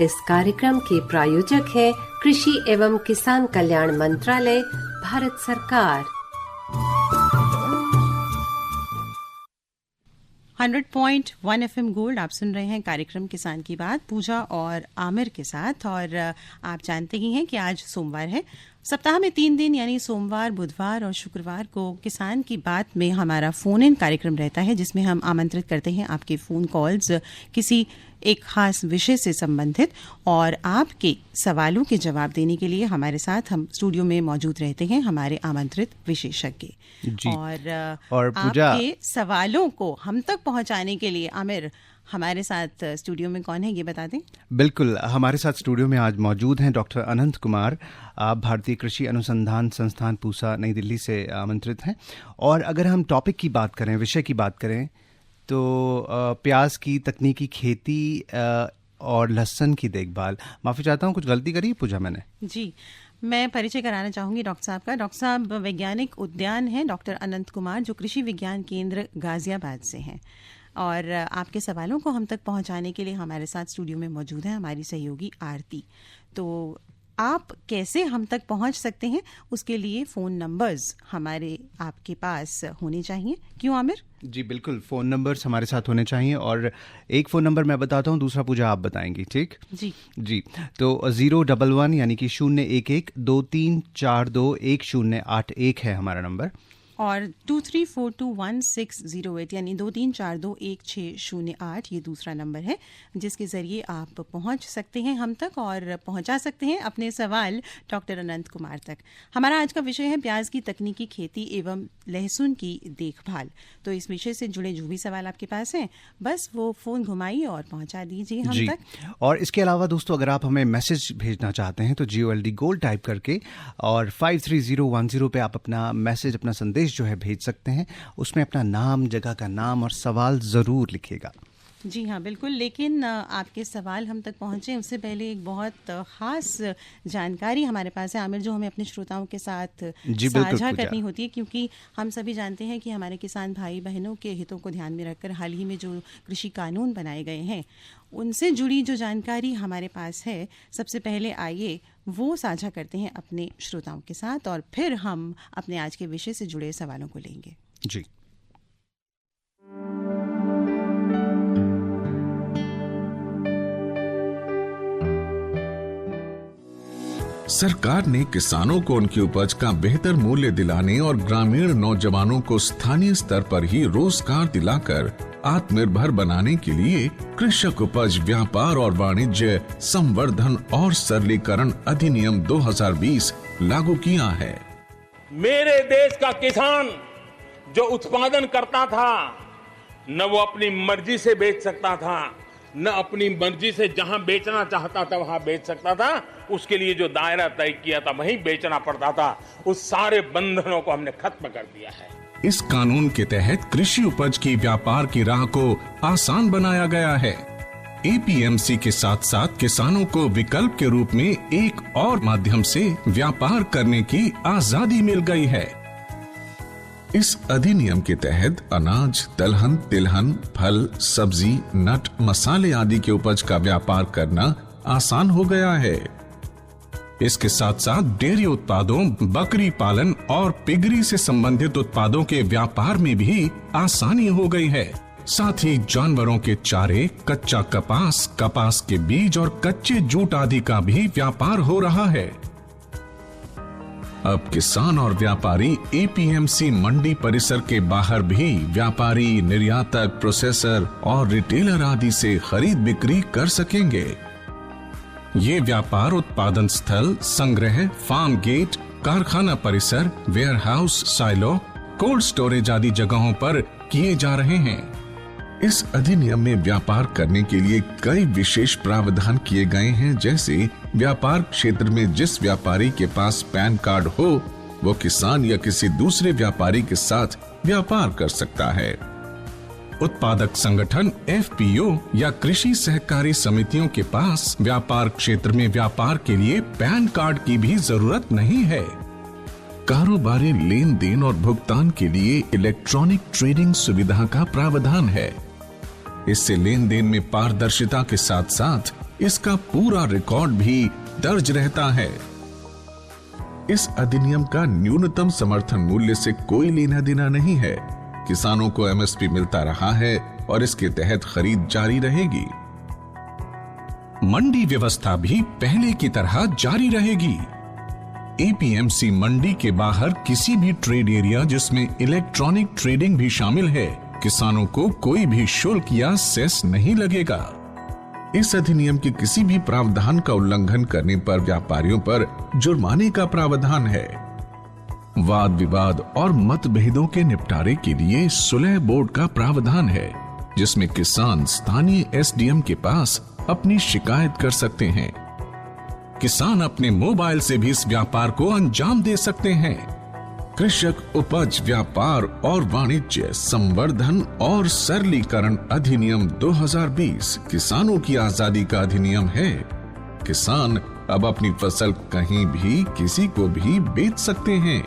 इस कार्यक्रम के प्रायोजक है कृषि एवं किसान कल्याण मंत्रालय, भारत सरकार। 100.1 FM गोल्ड आप सुन रहे हैं कार्यक्रम किसान की बात पूजा और आमिर के साथ। और आप जानते ही हैं कि आज सोमवार है। सप्ताह में 3 दिन यानी सोमवार, बुधवार और शुक्रवार को किसान की बात में हमारा फोन इन कार्यक्रम रहता है, जिसमें हम आमंत्रित करते हैं आपके फ़ोन कॉल्स किसी एक खास विषय से संबंधित, और आपके सवालों के जवाब देने के लिए हमारे साथ हम स्टूडियो में मौजूद रहते हैं हमारे आमंत्रित विशेषज्ञ। और आपके सवालों को हम तक पहुंचाने के लिए आमिर हमारे साथ स्टूडियो में कौन है ये बता दें। बिल्कुल, हमारे साथ स्टूडियो में आज मौजूद हैं डॉक्टर अनंत कुमार। आप भारतीय कृषि अनुसंधान संस्थान पूसा नई दिल्ली से आमंत्रित हैं। और अगर हम टॉपिक की बात करें, विषय की बात करें, तो प्याज की तकनीकी खेती और लहसुन की देखभाल। माफ़ी चाहता हूँ, कुछ गलती करी पूजा मैंने? जी, मैं परिचय कराना चाहूँगी डॉक्टर साहब का। डॉक्टर साहब वैज्ञानिक उद्यान हैं डॉक्टर अनंत कुमार, जो कृषि विज्ञान केंद्र गाजियाबाद से हैं। और आपके सवालों को हम तक पहुंचाने के लिए हमारे साथ स्टूडियो में मौजूद है हमारी सहयोगी आरती। तो आप कैसे हम तक पहुंच सकते हैं, उसके लिए फ़ोन नंबर्स हमारे आपके पास होने चाहिए। क्यों आमिर? जी बिल्कुल, फ़ोन नंबर्स हमारे साथ होने चाहिए। और एक फ़ोन नंबर मैं बताता हूँ, दूसरा पूजा आप बताएंगी, ठीक? जी। तो 011 यानी कि 011 23421081 है हमारा नंबर। और 23421608 यानी 23421608 ये दूसरा नंबर है, जिसके ज़रिए आप पहुंच सकते हैं हम तक और पहुंचा सकते हैं अपने सवाल डॉक्टर अनंत कुमार तक। हमारा आज का विषय है प्याज की तकनीकी खेती एवं लहसुन की देखभाल। तो इस विषय से जुड़े जो भी सवाल आपके पास हैं, बस वो फ़ोन घुमाइए और पहुंचा दीजिए हम तक। और इसके अलावा दोस्तों, अगर आप हमें मैसेज भेजना चाहते हैं तो GOLD गोल्ड टाइप करके और 53010 पे आप अपना मैसेज, अपना संदेश जो है भेज सकते हैं। उसमें अपना नाम, जगह का नाम और सवाल ज़रूर लिखिएगा। जी हाँ, बिल्कुल। लेकिन आपके सवाल हम तक पहुँचे उससे पहले एक बहुत ख़ास जानकारी हमारे पास है आमिर, जो हमें अपने श्रोताओं के साथ साझा करनी होती है, क्योंकि हम सभी जानते हैं कि हमारे किसान भाई बहनों के हितों को ध्यान में रखकर हाल ही में जो कृषि कानून बनाए गए हैं, उनसे जुड़ी जो जानकारी हमारे पास है, सबसे पहले आइए वो साझा करते हैं अपने श्रोताओं के साथ, और फिर हम अपने आज के विषय से जुड़े सवालों को लेंगे। जी। सरकार ने किसानों को उनकी उपज का बेहतर मूल्य दिलाने और ग्रामीण नौजवानों को स्थानीय स्तर पर ही रोजगार दिलाकर आत्मनिर्भर बनाने के लिए कृषक उपज व्यापार और वाणिज्य संवर्धन और सरलीकरण अधिनियम 2020 लागू किया है। मेरे देश का किसान जो उत्पादन करता था, न वो अपनी मर्जी से बेच सकता था, न अपनी मर्जी से जहां बेचना चाहता था वहां बेच सकता था। उसके लिए जो दायरा तय किया था वहीं बेचना पड़ता था। उस सारे बंधनों को हमने खत्म कर दिया है। इस कानून के तहत कृषि उपज की व्यापार की राह को आसान बनाया गया है। APMC के साथ साथ किसानों को विकल्प के रूप में एक और माध्यम से व्यापार करने की आजादी मिल गई है। इस अधिनियम के तहत अनाज, दलहन, तिलहन, फल, सब्जी, नट, मसाले आदि के उपज का व्यापार करना आसान हो गया है। इसके साथ साथ डेयरी उत्पादों, बकरी पालन और पिगरी से संबंधित उत्पादों के व्यापार में भी आसानी हो गई है। साथ ही जानवरों के चारे, कच्चा कपास, कपास के बीज और कच्चे जूट आदि का भी व्यापार हो रहा है। अब किसान और व्यापारी APMC मंडी परिसर के बाहर भी व्यापारी, निर्यातक, प्रोसेसर और रिटेलर आदि से खरीद बिक्री कर सकेंगे। ये व्यापार उत्पादन स्थल, संग्रह, फार्म गेट, कारखाना परिसर, वेयरहाउस, साइलो, कोल्ड स्टोरेज आदि जगहों पर किए जा रहे हैं। इस अधिनियम में व्यापार करने के लिए कई विशेष प्रावधान किए गए हैं, जैसे व्यापार क्षेत्र में जिस व्यापारी के पास पैन कार्ड हो वो किसान या किसी दूसरे व्यापारी के साथ व्यापार कर सकता है। उत्पादक संगठन FPO या कृषि सहकारी समितियों के पास व्यापार क्षेत्र में व्यापार के लिए पैन कार्ड की भी जरूरत नहीं है। कारोबारी लेन देन और भुगतान के लिए इलेक्ट्रॉनिक ट्रेडिंग सुविधा का प्रावधान है। इससे लेन देन में पारदर्शिता के साथ साथ इसका पूरा रिकॉर्ड भी दर्ज रहता है। इस अधिनियम का न्यूनतम समर्थन मूल्य से कोई लेना देना नहीं है। किसानों को एमएसपी मिलता रहा है और इसके तहत खरीद जारी रहेगी। मंडी व्यवस्था भी पहले की तरह जारी रहेगी। एपीएमसी मंडी के बाहर किसी भी ट्रेड एरिया जिसमें इलेक्ट्रॉनिक ट्रेडिंग भी शामिल है, किसानों को कोई भी शुल्क या सेस नहीं लगेगा। इस अधिनियम के किसी भी प्रावधान का उल्लंघन करने पर व्यापारियों पर जुर्माने का प्रावधान है। वाद विवाद और मतभेदों के निपटारे के लिए सुलह बोर्ड का प्रावधान है, जिसमें किसान स्थानीय एसडीएम के पास अपनी शिकायत कर सकते हैं। किसान अपने मोबाइल से भी इस व्यापार को अंजाम दे सकते हैं। कृषक उपज व्यापार और वाणिज्य संवर्धन और सरलीकरण अधिनियम 2020 किसानों की आजादी का अधिनियम है। किसान अब अपनी फसल कहीं भी किसी को भी बेच सकते हैं।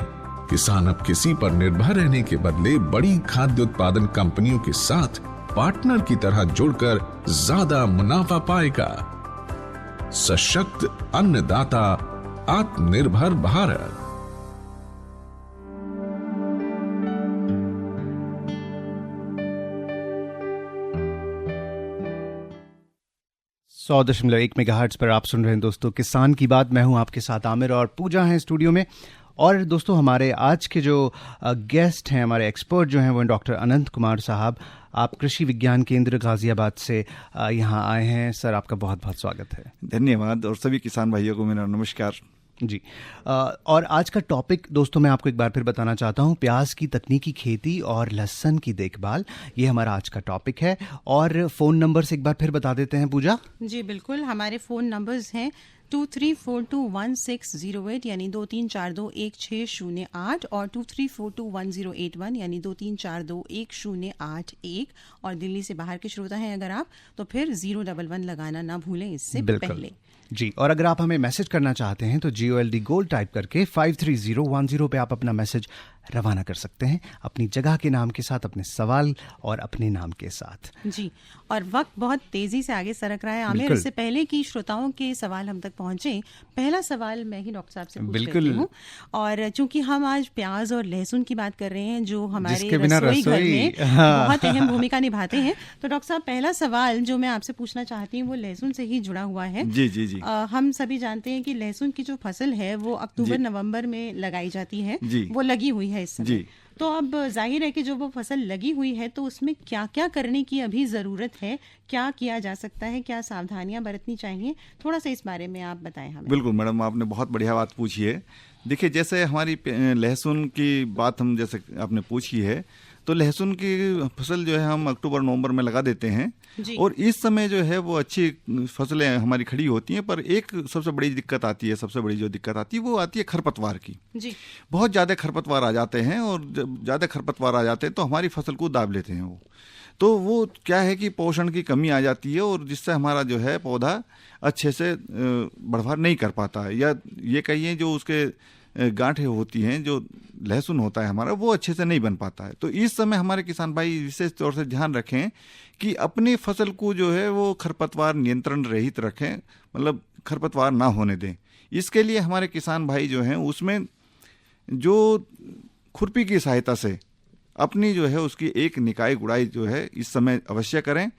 किसान अब किसी पर निर्भर रहने के बदले बड़ी खाद्य उत्पादन कंपनियों के साथ पार्टनर की तरह जुड़कर ज्यादा मुनाफा पाएगा। सशक्त अन्नदाता, आत्मनिर्भर भारत। 100.1 मेगाहर्ट्ज पर आप सुन रहे हैं दोस्तों किसान की बात। मैं हूं आपके साथ आमिर और पूजा हैं स्टूडियो में। और दोस्तों हमारे आज के जो गेस्ट हैं, हमारे एक्सपर्ट जो हैं, वो डॉक्टर अनंत कुमार साहब। आप कृषि विज्ञान केंद्र गाजियाबाद से यहाँ आए हैं। सर, आपका बहुत बहुत स्वागत है। धन्यवाद। और सभी किसान भाइयों को मेरा नमस्कार जी। और आज का टॉपिक दोस्तों मैं आपको एक बार फिर बताना चाहता हूँ, प्याज की तकनीकी खेती और लहसुन की देखभाल, ये हमारा आज का टॉपिक है। और फ़ोन नंबर से एक बार फिर बता देते हैं पूजा। जी बिल्कुल, हमारे फ़ोन नंबर्स हैं 23421608 यानी 23421608 और 23421081 यानी 23421081। और दिल्ली से बाहर के श्रोता हैं अगर आप, तो फिर 011 लगाना ना भूलें इससे पहले। जी, और अगर आप हमें मैसेज करना चाहते हैं तो GOLD गोल्ड टाइप करके 53010 पे आप अपना मैसेज रवाना कर सकते हैं, अपनी जगह के नाम के साथ, अपने सवाल और अपने नाम के साथ। जी, और वक्त बहुत तेजी से आगे सरक रहा है आमिर। इससे पहले कि श्रोताओं के सवाल हम तक पहुंचे, पहला सवाल मैं ही डॉक्टर साहब से पूछ लेती हूँ। और चूंकि हम आज प्याज और लहसुन की बात कर रहे हैं जो हमारे रसोई घर में बहुत अहम भूमिका निभाते हैं, तो डॉक्टर साहब पहला सवाल जो मैं आपसे पूछना चाहती हूँ वो लहसुन से ही जुड़ा हुआ है। जी जी जी। हम सभी जानते हैं कि लहसुन की जो फसल है वो अक्टूबर नवंबर में लगाई जाती है, वो लगी हुई है इस समय। तो अब जाहिर है कि जो वो फसल लगी हुई है तो उसमें क्या क्या करने की अभी जरूरत है, क्या किया जा सकता है, क्या सावधानियां बरतनी चाहिए, थोड़ा सा इस बारे में आप बताएं हमें। बिल्कुल मैडम, आपने बहुत बढ़िया बात पूछी है। देखिए, जैसे हमारी लहसुन की बात हम जैसे आपने पूछी है, तो लहसुन की फसल जो है हम अक्टूबर नवंबर में लगा देते हैं और इस समय जो है वो अच्छी फसलें हमारी खड़ी होती हैं। पर एक सबसे बड़ी दिक्कत आती है, सबसे बड़ी जो दिक्कत आती है वो आती है खरपतवार की। बहुत ज़्यादा खरपतवार आ जाते हैं और जब ज़्यादा खरपतवार आ जाते हैं तो हमारी फसल को दाब लेते हैं वो। तो वो क्या है कि पोषण की कमी आ जाती है और जिससे हमारा जो है पौधा अच्छे से बढ़वार नहीं कर पाता है, या ये कहिए जो उसके गांठें होती हैं, जो लहसुन होता है हमारा, वो अच्छे से नहीं बन पाता है। तो इस समय हमारे किसान भाई विशेष तौर से ध्यान रखें कि अपनी फसल को जो है वो खरपतवार नियंत्रण रहित रखें, मतलब खरपतवार ना होने दें। इसके लिए हमारे किसान भाई जो हैं उसमें जो खुरपी की सहायता से अपनी जो है उसकी एक निकाई गुड़ाई जो है इस समय अवश्य करें,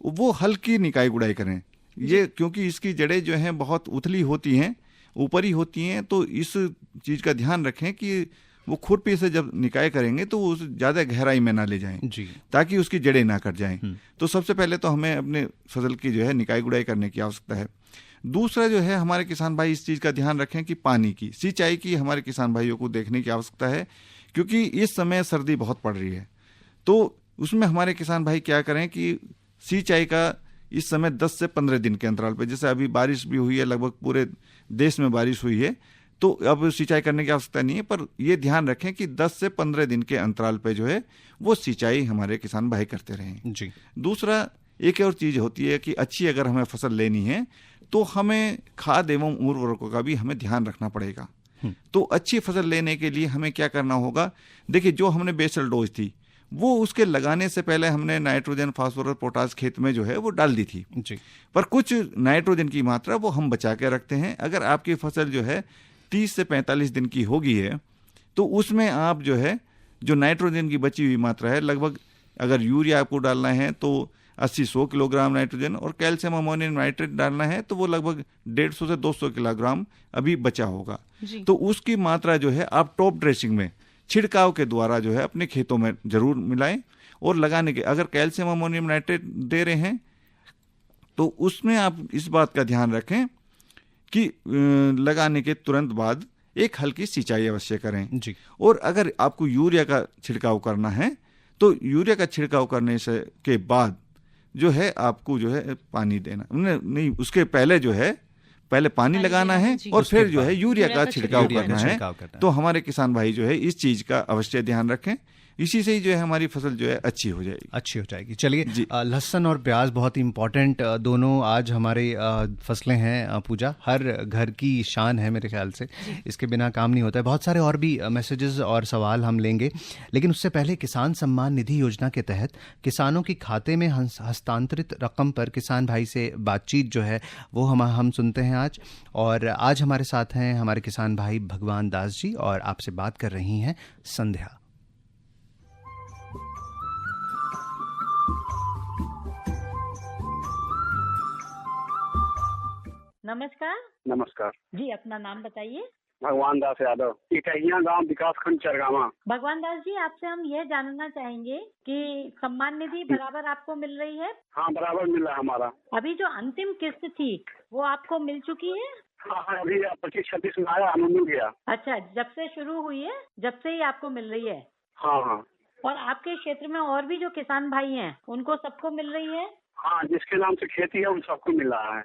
वो हल्की निकाई गुड़ाई करें। ये क्योंकि इसकी जड़ें जो हैं बहुत उथली होती हैं, ऊपरी होती हैं, तो इस चीज़ का ध्यान रखें कि वो खुरपी से जब निकाय करेंगे तो वो ज़्यादा गहराई में ना ले जाएं जी, ताकि उसकी जड़ें ना कट जाएं। तो सबसे पहले तो हमें अपने फसल की जो है निकाय गुड़ाई करने की आवश्यकता है। दूसरा जो है हमारे किसान भाई इस चीज़ का ध्यान रखें कि पानी की सिंचाई की हमारे किसान भाइयों को देखने की आवश्यकता है, क्योंकि इस समय सर्दी बहुत पड़ रही है। तो उसमें हमारे किसान भाई क्या करें कि सिंचाई का इस समय 10 से 15 दिन के अंतराल पे, जैसे अभी बारिश भी हुई है, लगभग पूरे देश में बारिश हुई है, तो अब सिंचाई करने की आवश्यकता नहीं है, पर यह ध्यान रखें कि 10 से 15 दिन के अंतराल पे जो है वो सिंचाई हमारे किसान भाई करते रहें जी। दूसरा एक और चीज़ होती है कि अच्छी अगर हमें फसल लेनी है तो हमें खाद एवं उर्वरकों का भी हमें ध्यान रखना पड़ेगा। तो अच्छी फसल लेने के लिए हमें क्या करना होगा, देखिए जो हमने बेसल डोज थी वो उसके लगाने से पहले हमने नाइट्रोजन, फास्फोरस, पोटास खेत में जो है वो डाल दी थी जी। पर कुछ नाइट्रोजन की मात्रा वो हम बचा के रखते हैं। अगर आपकी फसल जो है 30 से 45 दिन की होगी है तो उसमें आप जो है जो नाइट्रोजन की बची हुई मात्रा है, लगभग अगर यूरिया आपको डालना है तो 80-100 किलोग्राम नाइट्रोजन, और कैल्शियम अमोनियम नाइट्रेट डालना है तो वो लगभग 150 से 200 किलोग्राम अभी बचा होगा। तो उसकी मात्रा जो है आप टॉप ड्रेसिंग में छिड़काव के द्वारा जो है अपने खेतों में जरूर मिलाएं। और लगाने के अगर कैल्शियम अमोनियम नाइट्रेट दे रहे हैं तो उसमें आप इस बात का ध्यान रखें कि लगाने के तुरंत बाद एक हल्की सिंचाई अवश्य करें जी। और अगर आपको यूरिया का छिड़काव करना है तो यूरिया का छिड़काव करने से के बाद जो है आपको जो है पानी देना नहीं, उसके पहले जो है पहले पानी लगाना है और फिर जो है यूरिया का छिड़काव करना है। तो हमारे किसान भाई जो है इस चीज का अवश्य ध्यान रखें, इसी से ही जो है हमारी फसल जो है अच्छी हो जाएगी। चलिए, लहसुन और प्याज बहुत ही इम्पोर्टेंट दोनों आज हमारे फसलें हैं पूजा, हर घर की शान है मेरे ख्याल से, इसके बिना काम नहीं होता है। बहुत सारे और भी मैसेजेस और सवाल हम लेंगे, लेकिन उससे पहले किसान सम्मान निधि योजना के तहत किसानों की खाते में हस्तांतरित रकम पर किसान भाई से बातचीत जो है वो हम सुनते हैं आज। और आज हमारे साथ हैं हमारे किसान भाई भगवान दास जी और आपसे बात कर रही हैं संध्या। नमस्कार जी, अपना नाम बताइए। भगवान दास यादव, इटहिया गांव, विकास खंड चरगावा। भगवान दास जी, आपसे हम यह जानना चाहेंगे कि सम्मान निधि बराबर आपको मिल रही है? हाँ, बराबर मिल रहा है हमारा। अभी जो अंतिम किस्त थी वो आपको मिल चुकी है? हाँ, अभी 25-26 में आया, हमें मिल गया। अच्छा, जब से शुरू हुई है, जब से ही आपको मिल रही है? हाँ। और आपके क्षेत्र में और भी जो किसान भाई हैं उनको सबको मिल रही है? हाँ, जिसके नाम से खेती है उन सबको मिल रहा है।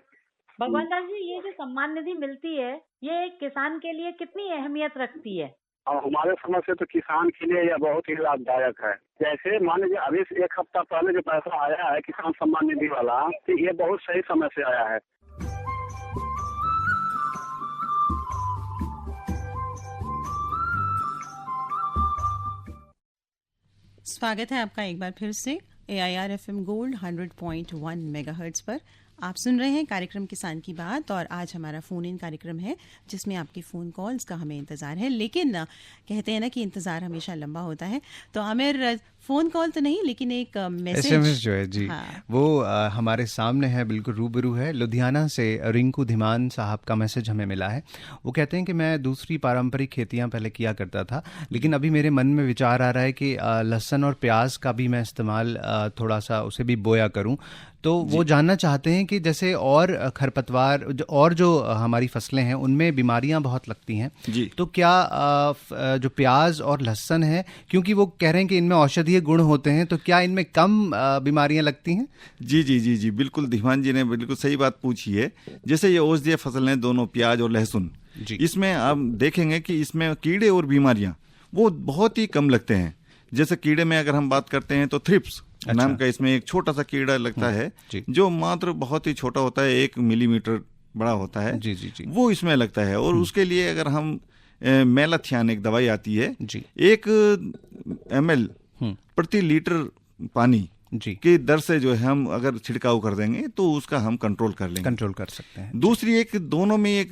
भगवान दास जी, ये जो सम्मान निधि मिलती है ये एक किसान के लिए कितनी अहमियत रखती है? और हमारे समझ से तो किसान के लिए यह बहुत ही लाभदायक है। जैसे मान लीजिए अभी से 1 हफ्ता पहले जो पैसा आया है किसान सम्मान निधि वाला, तो ये बहुत सही समय से आया है। स्वागत है आपका एक बार फिर से AIR FM गोल्ड 100.1 मेगाहर्ट्ज पर। आप सुन रहे हैं कार्यक्रम किसान की बात और आज हमारा फोन इन कार्यक्रम है जिसमें आपकी फ़ोन कॉल्स का हमें इंतज़ार है। लेकिन कहते हैं ना कि इंतज़ार हमेशा लंबा होता है, तो आमिर फ़ोन कॉल तो नहीं लेकिन एक मैसेज SMS जो है जी, वो हमारे सामने है, बिल्कुल रूबरू है। लुधियाना से रिंकू धीमान साहब का मैसेज हमें मिला है। वो कहते हैं कि मैं दूसरी पारंपरिक खेतियां पहले किया करता था, लेकिन अभी मेरे मन में विचार आ रहा है कि लहसुन और प्याज का भी मैं इस्तेमाल थोड़ा सा उसे भी बोया करूं। तो वो जानना चाहते हैं कि जैसे और खरपतवार और जो हमारी फसलें हैं उनमें बीमारियां बहुत लगती हैं जी, तो क्या जो प्याज और लहसुन है, क्योंकि वो कह रहे हैं कि इनमें औषधीय गुण होते हैं, तो क्या इनमें कम बीमारियां लगती हैं? जी, बिल्कुल धीमान जी ने बिल्कुल सही बात पूछी है। जैसे ये औषधीय फसलें दोनों प्याज और लहसुन, इसमें आप देखेंगे कि इसमें कीड़े और बीमारियां वो बहुत ही कम लगते हैं। जैसे कीड़े में अगर हम बात करते हैं तो थ्रिप्स नाम का इसमें एक छोटा सा कीड़ा लगता है जो मात्र बहुत ही छोटा होता है, 1 मिलीमीटर बड़ा होता है जी, वो इसमें लगता है। और उसके लिए अगर हम मेलाथियान एक दवाई आती है, 1 ml प्रति लीटर पानी की दर से जो है हम अगर छिड़काव कर देंगे तो उसका हम कंट्रोल कर सकते हैं। दूसरी एक दोनों में एक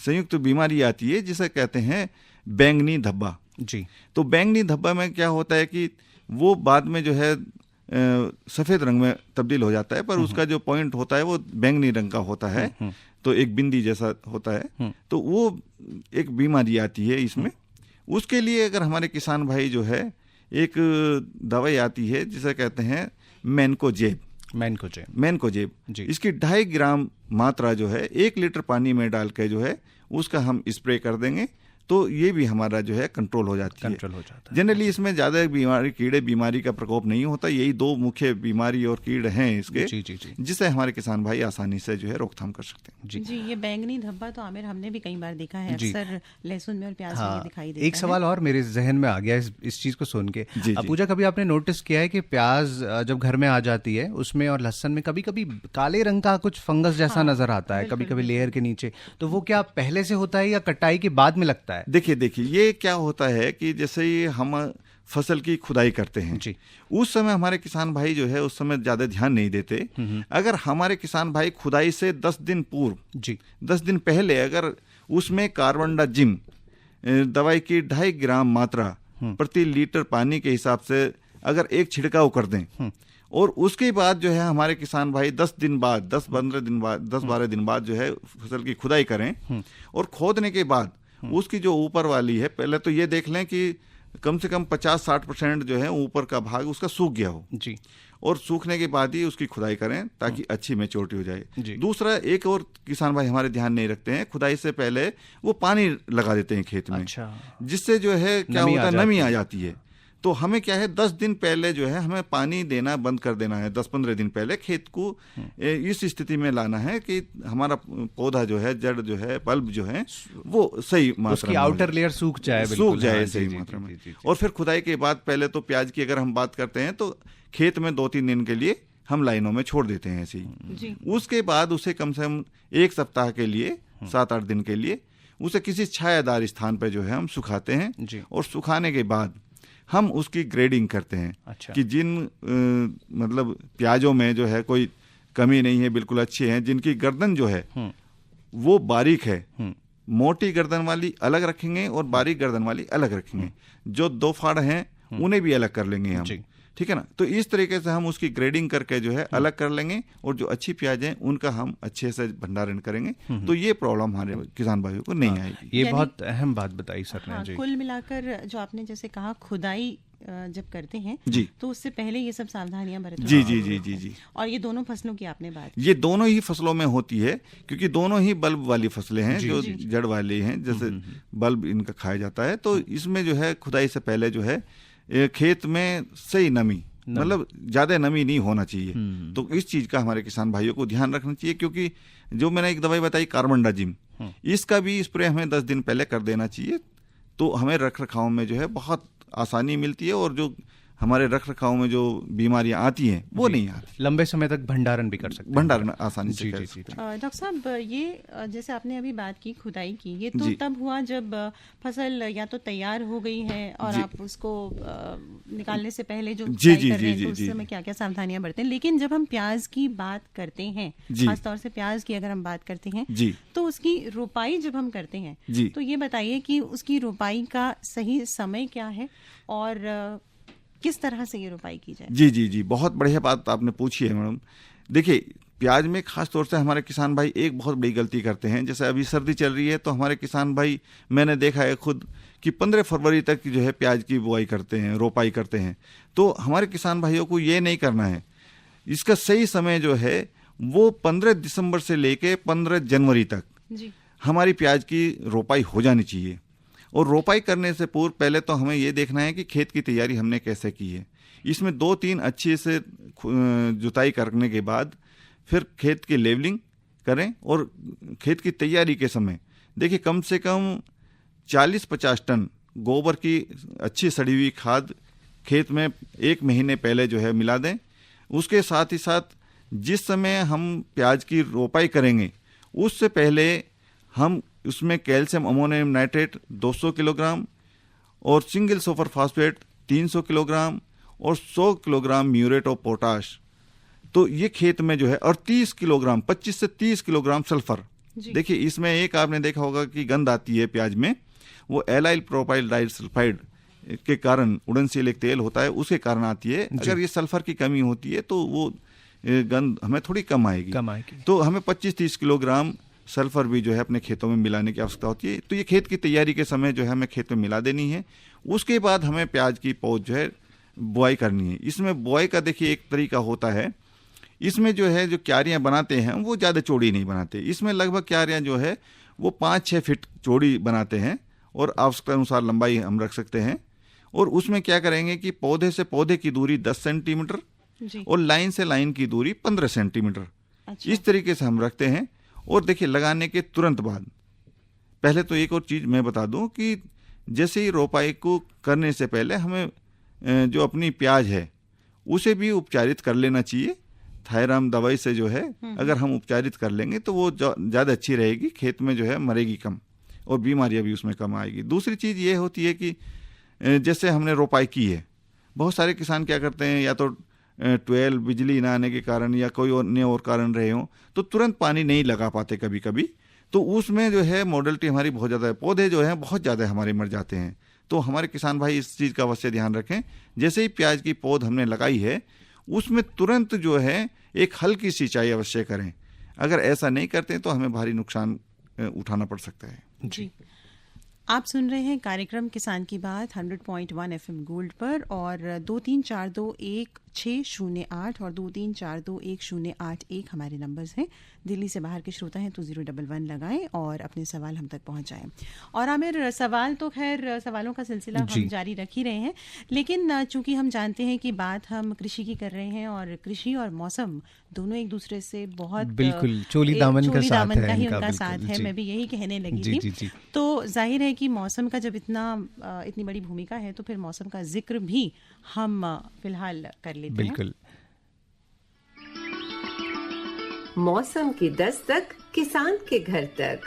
संयुक्त बीमारी आती है जिसे कहते हैं बैंगनी धब्बा जी। तो बैंगनी धब्बा में क्या होता है कि वो बाद में जो है सफेद रंग में तब्दील हो जाता है, पर उसका जो पॉइंट होता है वो बैंगनी रंग का होता है, तो एक बिंदी जैसा होता है। तो वो एक बीमारी आती है इसमें। उसके लिए अगर हमारे किसान भाई जो है एक दवाई आती है जिसे कहते हैं मैनकोजेब, इसकी 2.5 ग्राम मात्रा जो है 1 लीटर पानी में डाल के जो है उसका हम स्प्रे कर देंगे तो ये भी हमारा जो है कंट्रोल हो जाता है। जनरली इसमें ज्यादा कीड़े बीमारी का प्रकोप नहीं होता, यही 2 मुख्य बीमारी और कीड़े हैं इसके जिसे हमारे किसान भाई आसानी से जो है रोकथाम कर सकते हैं। जी, ये बैंगनी धब्बा तो आमिर हमने भी कई बार देखा है, अक्सर लहसुन में और प्याज में दिखाई देता है। एक सवाल और मेरे जहन में आ गया इस चीज को सुन के। पूजा, कभी आपने नोटिस किया है कि प्याज जब घर में आ जाती है उसमें और लहसुन में कभी कभी काले रंग का कुछ फंगस जैसा नजर आता है, कभी कभी लेयर के नीचे, तो वो क्या पहले से होता है या कटाई के बाद में लगता है? देखिए ये क्या होता है कि जैसे ही हम फसल की खुदाई करते हैं जी। उस समय हमारे किसान भाई जो है उस समय ज़्यादा ध्यान नहीं देते। अगर हमारे किसान भाई खुदाई से 10 दिन पूर्व जी 10 दिन पहले अगर उसमें कार्बनडाजिम दवाई की 2.5 ग्राम मात्रा प्रति लीटर पानी के हिसाब से अगर एक छिड़काव कर दें और उसके बाद जो है हमारे किसान भाई 10 दिन बाद 10-15 दिन बाद 10-12 दिन बाद जो है फसल की खुदाई करें और खोदने के बाद उसकी जो ऊपर वाली है, पहले तो ये देख लें कि कम से कम 50-60% जो है ऊपर का भाग उसका सूख गया हो जी, और सूखने के बाद ही उसकी खुदाई करें ताकि अच्छी मैच्योरिटी हो जी। जाए। दूसरा, एक और किसान भाई हमारे ध्यान नहीं रखते हैं, खुदाई से पहले वो पानी लगा देते हैं खेत में। अच्छा। जिससे जो है क्या होता है, नमी आ जाती है। तो हमें क्या है 10 दिन पहले जो है हमें पानी देना बंद कर देना है। 10-15 दिन पहले खेत को इस स्थिति में लाना है कि हमारा पौधा जो है, जड़ जो है, बल्ब जो है वो सही मात्रा में, आउटर लेयर सूख जाए, सूख जाए सही मात्रा में। और फिर खुदाई के बाद पहले तो प्याज की अगर हम बात करते हैं तो खेत में 2-3 दिन के लिए हम लाइनों में छोड़ देते हैं ऐसे ही। उसके बाद उसे कम से कम 1 सप्ताह के लिए 7-8 दिन के लिए उसे किसी छायादार स्थान पर जो है हम सुखाते हैं और सुखाने के बाद हम उसकी ग्रेडिंग करते हैं। अच्छा। कि जिन मतलब प्याजों में जो है कोई कमी नहीं है, बिल्कुल अच्छे हैं, जिनकी गर्दन जो है वो बारीक है, मोटी गर्दन वाली अलग रखेंगे और बारीक गर्दन वाली अलग रखेंगे। जो 2 फाड़ हैं उन्हें भी अलग कर लेंगे हम, ठीक है ना। तो इस तरीके से हम उसकी ग्रेडिंग करके जो है अलग कर लेंगे और जो अच्छी प्याज हैं उनका हम अच्छे से भंडारण करेंगे। तो ये प्रॉब्लम हमारे किसान भाइयों को नहीं आएगी। ये बहुत अहम बात बताई सर ने। जी, कुल मिलाकर जो आपने जैसे कहा, खुदाई जब करते हैं जी तो उससे पहले ये सब सावधानियां बरतनी। जी जी जी जी जी। और ये दोनों फसलों की आपने बात, ये दोनों ही फसलों में होती है क्योंकि दोनों ही बल्ब वाली फसलें हैं, जो जड़ वाली हैं, जैसे बल्ब इनका खाया जाता है। तो इसमें जो है खुदाई से पहले जो है खेत में सही नमी, मतलब ज्यादा नमी नहीं होना चाहिए। तो इस चीज का हमारे किसान भाइयों को ध्यान रखना चाहिए, क्योंकि जो मैंने एक दवाई बताई कार्बनडाजिम, इसका भी स्प्रे हमें 10 दिन पहले कर देना चाहिए। तो हमें रख रखाव में जो है बहुत आसानी मिलती है और जो हमारे रख रखाव में जो बीमारियां आती हैं वो नहीं आती। लंबे समय तक भंडारण भी कर सकते हैं, भंडारण आसानी से कर सकते हैं। डॉक्टर साहब, ये जैसे आपने अभी बात की खुदाई की, ये तो तब हुआ जब फसल या तो तैयार हो गई है और आप उसको निकालने से पहले जो खुदाई कर रहे हैं तो उस समय क्या क्या सावधानियां बरतें। लेकिन जब हम प्याज की बात करते हैं, खासतौर से प्याज की अगर हम बात करते हैं, तो उसकी रोपाई जब हम करते हैं तो ये बताइए कि उसकी रोपाई का सही समय क्या है और किस तरह से ये रोपाई की जाए। जी जी जी, बहुत बढ़िया बात आपने पूछी है मैडम। देखिए, प्याज में खास तौर से हमारे किसान भाई एक बहुत बड़ी गलती करते हैं। जैसे अभी सर्दी चल रही है तो हमारे किसान भाई, मैंने देखा है खुद कि 15 फरवरी तक जो है प्याज की बुआई करते हैं, रोपाई करते हैं। तो हमारे किसान भाइयों को ये नहीं करना है। इसका सही समय जो है वो 15 दिसंबर से लेके 15 जनवरी तक हमारी प्याज की रोपाई हो जानी चाहिए। और रोपाई करने से पूर्व पहले तो हमें ये देखना है कि खेत की तैयारी हमने कैसे की है। इसमें 2-3 अच्छे से जुताई करने के बाद फिर खेत की लेवलिंग करें और खेत की तैयारी के समय देखिए कम से कम 40-50 टन गोबर की अच्छी सड़ी हुई खाद खेत में 1 महीने पहले जो है मिला दें। उसके साथ ही साथ जिस समय हम प्याज की रोपाई करेंगे उससे पहले हम उसमें कैल्शियम अमोनियम नाइट्रेट 200 किलोग्राम और सिंगल सुपर फास्फेट 300 किलोग्राम और 100 किलोग्राम म्यूरेट ऑफ पोटाश, तो ये खेत में जो है, और 30 किलोग्राम 25 से 30 किलोग्राम सल्फर। देखिए इसमें एक आपने देखा होगा कि गंध आती है प्याज में, वो एलाइल प्रोपाइल डाइसल्फाइड के कारण, उड़नसील एक तेल होता है उसके कारण आती है। अगर ये सल्फर की कमी होती है तो वो गंध हमें थोड़ी कम आएगी। तो हमें 25-30 किलोग्राम सल्फर भी जो है अपने खेतों में मिलाने की आवश्यकता होती है। तो ये खेत की तैयारी के समय जो है हमें खेत में मिला देनी है। उसके बाद हमें प्याज की पौध जो है बुआई करनी है। इसमें बुआई का देखिए एक तरीका होता है, इसमें जो है जो क्यारियां बनाते हैं वो ज़्यादा चौड़ी नहीं बनाते। इसमें लगभग क्यारियां जो है वो 5-6 फीट चौड़ी बनाते हैं और आवश्यकता अनुसार लंबाई हम रख सकते हैं। और उसमें क्या करेंगे कि पौधे से पौधे की दूरी 10 सेंटीमीटर और लाइन से लाइन की दूरी 15 सेंटीमीटर। अच्छा। इस तरीके से हम रखते हैं। और देखिए लगाने के तुरंत बाद, पहले तो एक और चीज़ मैं बता दूं कि जैसे ही रोपाई को करने से पहले हमें जो अपनी प्याज है उसे भी उपचारित कर लेना चाहिए। थायराम दवाई से जो है अगर हम उपचारित कर लेंगे तो वो ज़्यादा अच्छी रहेगी, खेत में जो है मरेगी कम और बीमारियां भी उसमें कम आएगी। दूसरी चीज़ ये होती है कि जैसे हमने रोपाई की है, बहुत सारे किसान क्या करते हैं, या तो 12 बिजली ना आने के कारण या कोई अन्य और कारण रहे हों, तो तुरंत पानी नहीं लगा पाते कभी कभी, तो उसमें जो है मोर्टेलिटी हमारी बहुत ज़्यादा है, पौधे जो हैं बहुत ज़्यादा हमारे मर जाते हैं। तो हमारे किसान भाई इस चीज़ का अवश्य ध्यान रखें, जैसे ही प्याज की पौध हमने लगाई है उसमें तुरंत जो है एक हल्की सिंचाई अवश्य करें। अगर ऐसा नहीं करते तो हमें भारी नुकसान उठाना पड़ सकता है। जी, आप सुन रहे हैं कार्यक्रम किसान की बात 100.1 FM गोल्ड पर, और 23421608 और 23421081 हमारे नंबर्स हैं। दिल्ली से बाहर के श्रोता हैं तो 011 लगाएं और अपने सवाल हम तक पहुंचाएं। और आमिर, सवाल तो खैर सवालों का सिलसिला हम जारी रख ही रहे हैं, लेकिन चूंकि हम जानते हैं कि बात हम कृषि की कर रहे हैं और कृषि और मौसम दोनों एक दूसरे से बहुत बिल्कुल चोली दामन का ही उनका साथ है। मैं भी यही कहने लगी थी। तो जाहिर है कि मौसम का जब इतनी बड़ी भूमिका है तो फिर मौसम का जिक्र भी हम फिलहाल कर लेते हैं। बिल्कुल। मौसम की दस्तक किसान के घर तक।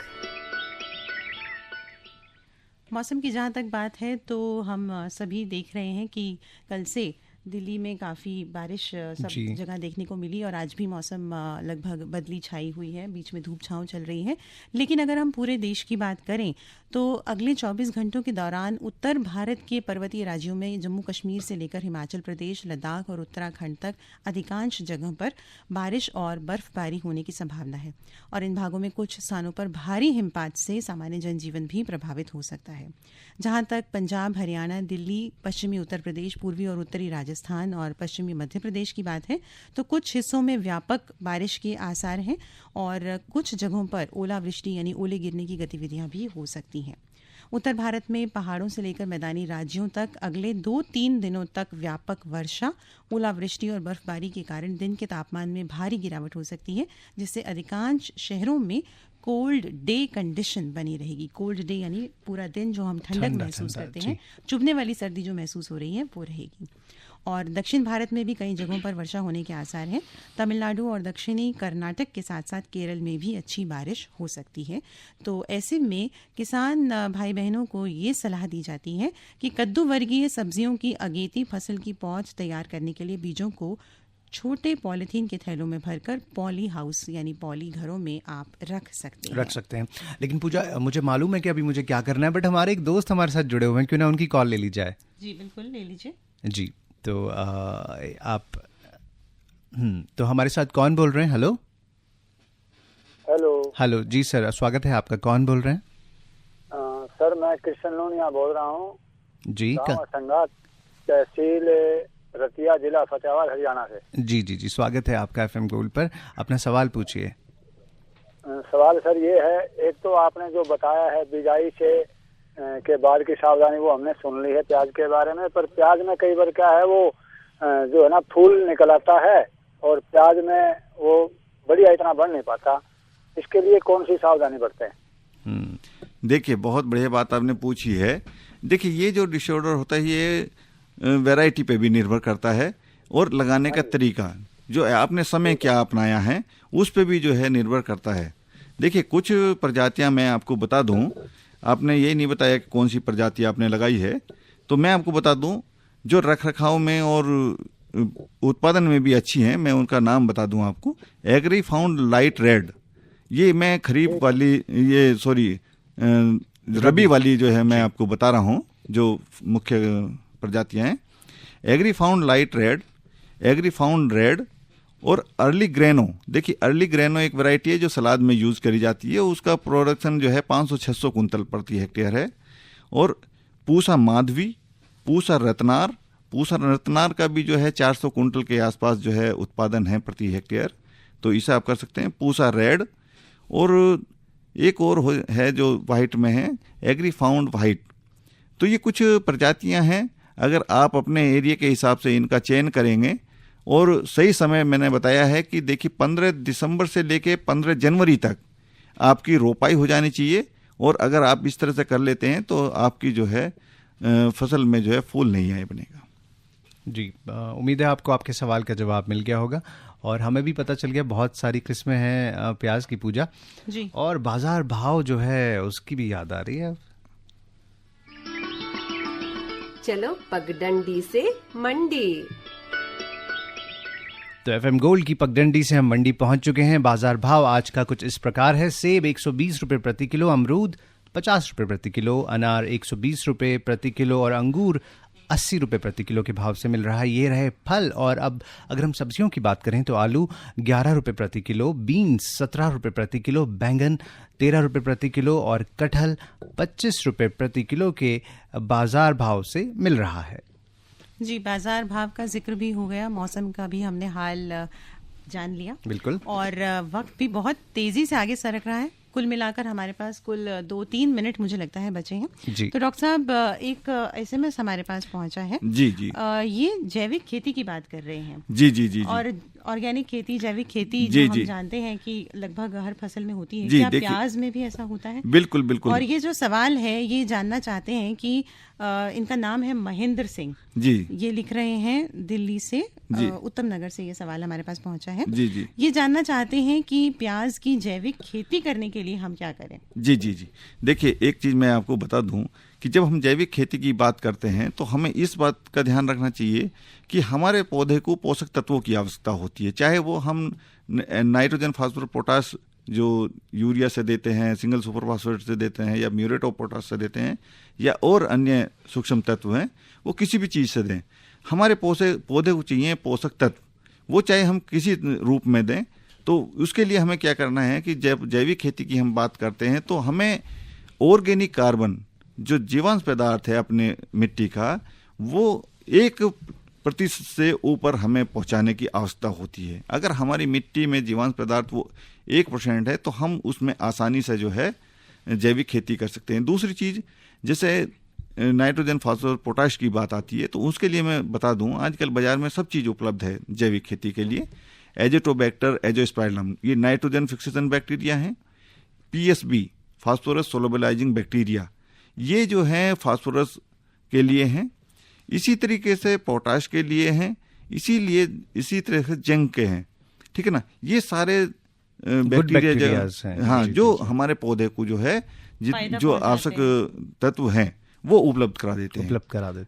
मौसम की जहाँ तक बात है तो हम सभी देख रहे हैं कि कल से दिल्ली में काफ़ी बारिश सब जगह देखने को मिली और आज भी मौसम लगभग बदली छाई हुई है, बीच में धूप छांव चल रही है। लेकिन अगर हम पूरे देश की बात करें तो अगले 24 घंटों के दौरान उत्तर भारत के पर्वतीय राज्यों में जम्मू कश्मीर से लेकर हिमाचल प्रदेश, लद्दाख और उत्तराखंड तक अधिकांश जगहों पर बारिश और बर्फबारी होने की संभावना है और इन भागों में कुछ स्थानों पर भारी हिमपात से सामान्य जनजीवन भी प्रभावित हो सकता है। जहां तक पंजाब, हरियाणा, दिल्ली, पश्चिमी उत्तर प्रदेश, पूर्वी और उत्तरी राजस्थान और पश्चिमी मध्य प्रदेश की बात है तो कुछ हिस्सों में व्यापक बारिश के आसार हैं और कुछ जगहों पर ओलावृष्टि यानी ओले गिरने की गतिविधियां भी हो सकती हैं। उत्तर भारत में पहाड़ों से लेकर मैदानी राज्यों तक अगले 2-3 दिनों तक व्यापक वर्षा, ओलावृष्टि और बर्फबारी के कारण दिन के तापमान में भारी गिरावट हो सकती है, जिससे अधिकांश शहरों में कोल्ड डे कंडीशन बनी रहेगी। कोल्ड डे यानी पूरा दिन जो हम ठंडक महसूस करते हैं, चुभने वाली सर्दी जो महसूस हो रही है वो रहेगी। और दक्षिण भारत में भी कई जगहों पर वर्षा होने के आसार हैं। तमिलनाडु और दक्षिणी कर्नाटक के साथ साथ केरल में भी अच्छी बारिश हो सकती है। तो ऐसे में किसान भाई बहनों को ये सलाह दी जाती है कि कद्दू वर्गीय सब्जियों की अगेती फसल की पौध तैयार करने के लिए बीजों को छोटे पॉलीथीन के थैलों में भरकर पॉली हाउस यानी पॉली घरों में आप रख सकते हैं। लेकिन पूजा, मुझे मालूम है कि अभी मुझे क्या करना है, बट हमारे एक दोस्त हमारे साथ जुड़े हुए हैं, क्यों ना उनकी कॉल ले ली जाए। जी बिल्कुल, ले लीजिए। जी, तो आप तो हमारे साथ कौन बोल रहे हैं? हेलो हेलो जी सर, स्वागत है आपका। कौन बोल रहे हैं? सर मैं कृष्ण लोनिया बोल रहा हूँ जी, संगात, तहसील रतिया, जिला फतेहाबाद, हरियाणा से। जी, स्वागत है आपका FM गोल्ड पर। अपना सवाल पूछिए। सवाल सर ये है, एक तो आपने जो बताया है बिजाई से के बाद की सावधानी वो हमने सुन ली है प्याज के बारे में, पर प्याज में कई बार क्या है वो जो है ना फूल निकल आता है और प्याज में वो बढ़िया इतना बढ़ नहीं पाता, इसके लिए कौन सी सावधानी बरतें? देखिए, बहुत बढ़िया बात आपने पूछी है। देखिए, ये जो डिसऑर्डर होता है ये वैरायटी पे भी निर्भर करता है और लगाने का तरीका जो आपने समय क्या अपनाया है उस पे भी जो है निर्भर करता है। देखिए, कुछ प्रजातियां मैं आपको बता दूं, आपने ये नहीं बताया कि कौन सी प्रजाति आपने लगाई है, तो मैं आपको बता दूं जो रख रखाव में और उत्पादन में भी अच्छी हैं, मैं उनका नाम बता दूं आपको। एग्री फाउंड लाइट रेड, ये मैं खरीफ वाली रबी वाली जो है मैं आपको बता रहा हूं जो मुख्य प्रजातियां हैं। Agrifound light red, Agrifound red और अर्ली ग्रेनो। देखिए, अर्ली ग्रेनो एक वैरायटी है जो सलाद में यूज करी जाती है, उसका प्रोडक्शन जो है 500-600 कुंतल प्रति हेक्टेयर है। और पूसा माधवी, पूसा रत्नार का भी जो है 400 कुंटल के आसपास जो है उत्पादन है प्रति हेक्टेयर, तो इसे आप कर सकते हैं। पूसा रेड और एक और है जो वाइट में है, एग्री फाउंड वाइट। तो ये कुछ प्रजातियां हैं, अगर आप अपने एरिया के हिसाब से इनका चयन करेंगे और सही समय मैंने बताया है कि देखिए 15 दिसंबर से लेके 15 जनवरी तक आपकी रोपाई हो जानी चाहिए, और अगर आप इस तरह से कर लेते हैं तो आपकी जो है फसल में जो है फूल नहीं आए बनेगा। जी, उम्मीद है आपको आपके सवाल का जवाब मिल गया होगा और हमें भी पता चल गया बहुत सारी किस्में हैं प्याज की पूजा जी, और बाजार भाव जो है उसकी भी याद आ रही है। चलो पगडंडी से मंडी। तो एफएम गोल्ड की पगडंडी से हम मंडी पहुंच चुके हैं। बाजार भाव आज का कुछ इस प्रकार है। सेब 120 रुपए प्रति किलो, अमरूद 50 रुपए प्रति किलो, अनार 120 रुपए प्रति किलो और अंगूर 80 रुपए प्रति किलो के भाव से मिल रहा है। ये रहे फल। और अब अगर हम सब्जियों की बात करें तो आलू 11 रुपए प्रति किलो, बीन्स 17 रुपए प्रति किलो, बैंगन 13 रुपए प्रति किलो और कटहल 25 रुपए प्रति किलो के बाजार भाव से मिल रहा है। जी, बाजार भाव का जिक्र भी हो गया, मौसम का भी हमने हाल जान लिया। बिल्कुल। और वक्त भी बहुत तेजी से आगे सरक रहा है। कुल मिलाकर हमारे पास कुल 2-3 मिनट मुझे लगता है बचे हैं। जी। तो डॉक्टर साहब, एक SMS हमारे पास पहुंचा है। जी जी। ये जैविक खेती की बात कर रहे हैं। जी जी जी। और ऑर्गेनिक खेती, जैविक खेती जी, जो जी। हम जानते हैं कि लगभग हर फसल में होती है। जी, क्या देखिए, प्याज में भी ऐसा होता है? बिल्कुल बिल्कुल। और ये जो सवाल है ये जानना चाहते हैं कि इनका नाम है महेंद्र सिंह जी। ये लिख रहे हैं दिल्ली से, जी। उत्तम नगर से ये सवाल हमारे पास पहुंचा है। जी जी। ये जानना चाहते हैं कि प्याज की जैविक खेती करने के लिए हम क्या करें। जी जी जी। देखिए, एक चीज मैं आपको बता दूं कि जब हम जैविक खेती की बात करते हैं तो हमें इस बात का ध्यान रखना चाहिए कि हमारे पौधे को पोषक तत्वों की आवश्यकता होती है। चाहे वो हम नाइट्रोजन, फास्फोरस, पोटाश जो यूरिया से देते हैं, सिंगल सुपर फास्फेट से देते हैं, या म्यूरेट ऑफ पोटाश से देते हैं, या और अन्य सूक्ष्म तत्व हैं, वो किसी भी चीज़ से दें। हमारे पौधे को चाहिए पोषक तत्व, वो चाहे हम किसी रूप में दें। तो उसके लिए हमें क्या करना है कि जब जैविक खेती की हम बात करते हैं तो हमें ऑर्गेनिक कार्बन, जो जीवांश पदार्थ है अपने मिट्टी का, वो 1% से ऊपर हमें पहुंचाने की आवश्यकता होती है। अगर हमारी मिट्टी में जीवांश पदार्थ वो 1% है तो हम उसमें आसानी से जो है जैविक खेती कर सकते हैं। दूसरी चीज, जैसे नाइट्रोजन, फास्फोरस, पोटाश की बात आती है तो उसके लिए मैं बता दूं, आजकल बाजार में सब चीज उपलब्ध है जैविक खेती के लिए। एजोटोबैक्टर, एजोस्पाइरलम, ये नाइट्रोजन फिक्सेशन बैक्टीरिया हैं। PSB, फास्फोरस सोलुबलाइजिंग बैक्टीरिया, ये जो है फास्फोरस के लिए हैं। इसी तरीके से पोटाश के लिए हैं, इसी तरह से जिंक के हैं। ठीक है ना। ये सारे बैक्टीरिया हाँ, जो हमारे पौधे को जो है जो आवश्यक तत्व हैं वो उपलब्ध करा देते हैं।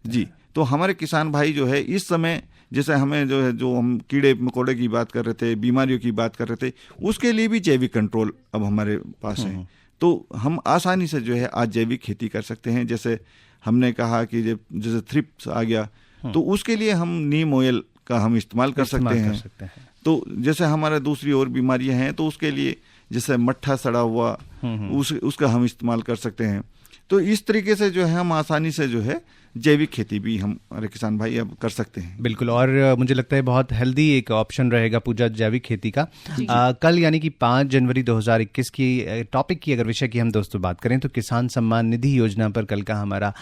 जी। तो हमारे किसान भाई जो है इस समय, जैसे हमें जो है, जो हम कीड़े मकोड़े की बात कर रहे थे, बीमारियों की बात कर रहे थे, उसके लिए भी जैविक कंट्रोल अब हमारे पास है। तो हम आसानी से जो है आज जैविक खेती कर सकते हैं। जैसे हमने कहा कि जैसे थ्रिप्स आ गया तो उसके लिए हम नीम ऑयल का हम इस्तेमाल कर सकते हैं। तो जैसे हमारे दूसरी और बीमारियां हैं तो उसके लिए जैसे मट्ठा सड़ा हुआ, उसका हम इस्तेमाल कर सकते हैं। तो इस तरीके से जो है हम आसानी से जो है जैविक खेती भी हमारे किसान भाई अब कर सकते हैं। बिल्कुल। और मुझे लगता है बहुत हेल्दी एक ऑप्शन रहेगा पूजा जैविक खेती का। कल यानी कि 5 जनवरी 2021 की टॉपिक की अगर विषय की हम दोस्तों बात करें तो किसान सम्मान निधि योजना पर कल का हमारा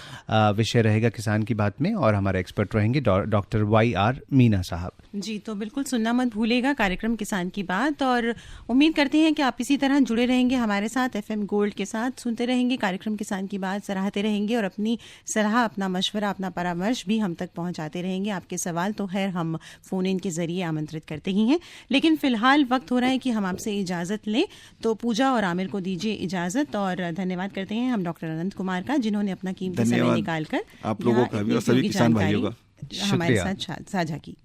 विषय रहेगा किसान की बात में, और हमारे एक्सपर्ट रहेंगे डॉक्टर YR मीना साहब। जी, तो बिल्कुल सुनना मत भूलेगा कार्यक्रम किसान की बात। और उम्मीद करते हैं कि आप इसी तरह जुड़े रहेंगे हमारे साथ, FM गोल्ड के साथ सुनते रहेंगे कार्यक्रम किसान की बात, सराहते रहेंगे और अपनी सलाह, अपना मशवरा, अपना परामर्श भी हम तक पहुंचाते रहेंगे। आपके सवाल तो खैर हम फोन इन के जरिए आमंत्रित करते ही हैं, लेकिन फिलहाल वक्त हो रहा है कि हम आपसे इजाजत लें। तो पूजा और आमिर को दीजिए इजाजत, और धन्यवाद करते हैं हम डॉक्टर अनंत कुमार का, जिन्होंने अपना कीमती समय निकालकर आप लोगों का भी और सभी किसान भाइयों का हमारे साथ साझा की।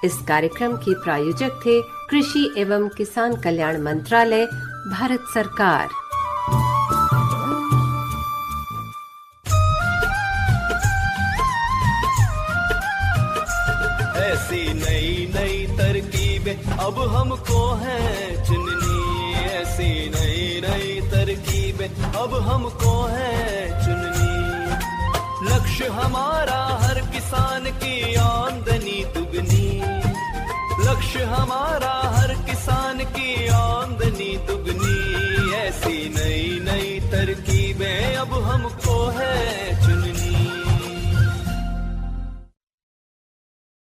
इस कार्यक्रम के प्रायोजक थे कृषि एवं किसान कल्याण मंत्रालय, भारत सरकार। ऐसी नई नई तरकीबें अब हमको है चुननी, ऐसी नई नई तरकीबें अब हमको है चुननी। लक्ष्य हमारा हर किसान की आमदनी दुगनी, लक्ष्य हमारा